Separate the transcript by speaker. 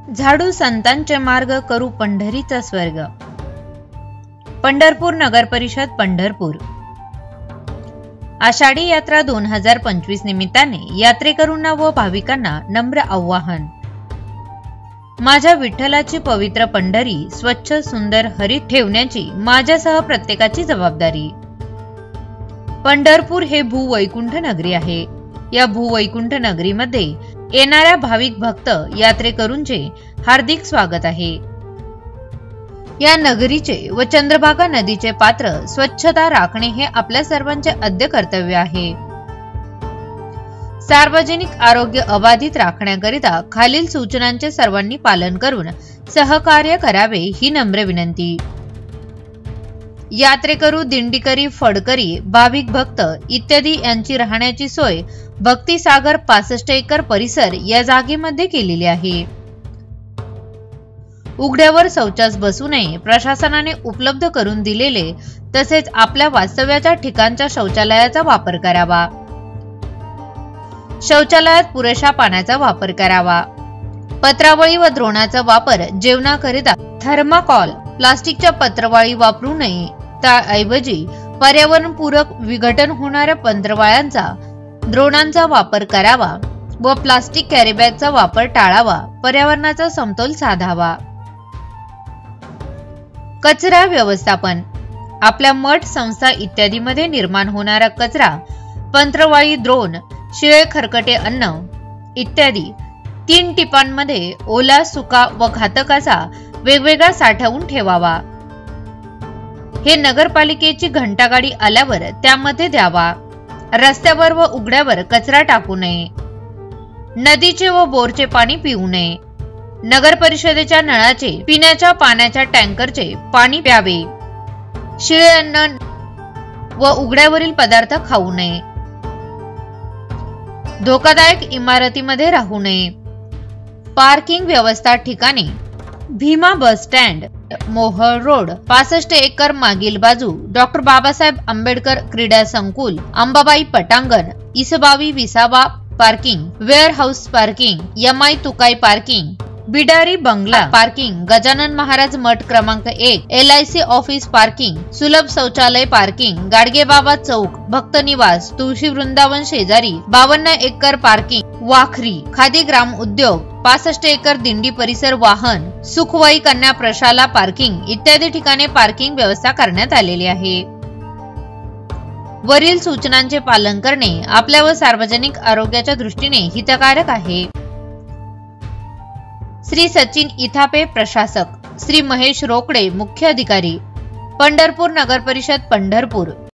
Speaker 1: झाडू संतांचे मार्ग, करू पंढरीचा स्वर्ग। पंढरपूर नगर परिषद पंढरपूर। आषाढी यात्रा 2025 निमित्ताने यात्रेकरूंना व भाविकांना नम्र आवाहन। माझ्या विठ्ठलाची पवित्र पंढरी स्वच्छ सुंदर हरित ठेवण्याची माझ्यासह प्रत्येकाची जबाबदारी। पंढरपूर हे भूवैकुंठ नगरी आहे। या भूवैकुंठ नगरीमध्ये येणाऱ्या भाविक भक्त यात्रेकरूंचे हार्दिक स्वागत आहे। या नगरीचे व चंद्रभागा नदीचे पात्र स्वच्छता राखणे हे आपल्या सर्वांचे आद्य कर्तव्य आहे। सार्वजनिक आरोग्य अबाधित राखण्याकरिता खालील सूचनांचे सर्वांनी पालन करून सहकार्य करावे ही नम्र विनंती। यात्रेकरू, दिंडीकरी, फडकरी, भाविक भक्त इत्यादी यांची राहण्याची सोय भक्तिसागर 65 एकर परिसर या जागेमध्ये केलेली आहे। उघड्यावर शौचास बसू नये, प्रशासनाने उपलब्ध करून दिलेले तसेच आपल्या वास्तव्याच्या ठिकाणच्या शौचालयाचा वापर करावा। शौचालयात पुरेशा पाण्याचा वापर करावा। पत्रावळी व द्रोणाचा वापर जेवणाकरिता थर्माकॉल, प्लास्टिकच्या पत्रावळी वापरू नये, त्याऐवजी पर्यावरणपूरक विघटन होणाऱ्या पत्रावळ्यांचा, द्रोणांचा वापर करावा व प्लास्टिक कॅरीबॅगचा वापर टाळावा। पर्यावरणाचा समतोल साधावा। कचरा व्यवस्थापन। आपल्या मठ, संस्था इत्यादी मध्ये निर्माण होणारा कचरा, पत्रावळी, द्रोण, शिळे खरकटे अन्न इत्यादी 3 टिपांमध्ये ओला, सुका व घातकाचा वेगवेगळा साठवून ठेवावा। हे नगरपालिकेची घंटागाडी आल्यावर त्यामध्ये द्यावा। रस्त्यावर व उघड्यावर कचरा टाकू नये। नदीचे व बोरचे पाणी पिऊ नये। नगर परिषदेच्या नळाचे, पिण्याच्या पाण्याच्या टँकरचे पाणी प्यावे। शिळे अन्न व उघड्यावरील पदार्थ खाऊ नये। धोकादायक इमारतीमध्ये राहू नये। पार्किंग व्यवस्था ठिकाणी Bhima bus stand, Mohol road, 65 acre मागील बाजू, डॉक्टर बाबासाहेब आंबेडकर क्रीडा संकुल, अंबाबाई पटांगण, इसबावी विसावा parking, warehouse parking, Yamai Tukai parking, Bidari बंगला पार्किंग, गजानन महाराज मठ क्रमांक 1, LIC ऑफिस पार्किंग, सुलभ शौचालय पार्किंग, गाडगेबाबा चौक, भक्त निवास, तुळशी वृंदावन शेजारी 52 एकर पार्किंग, वाखरी, खादी ग्राम उद्योग, 65 एकर दिंडी परिसर वाहन, सुखवाई कन्या प्रशाला पार्किंग इत्यादी ठिकाणी पार्किंग व्यवस्था करण्यात आलेली आहे। वरील सूचनांचे पालन करणे आपल्या व सार्वजनिक आरोग्याच्या दृष्टीने हितकारक आहे। श्री सचिन इथापे प्रशासक, श्री महेश रोकडे मुख्य अधिकारी, पंढरपूर नगर परिषद पंढरपूर।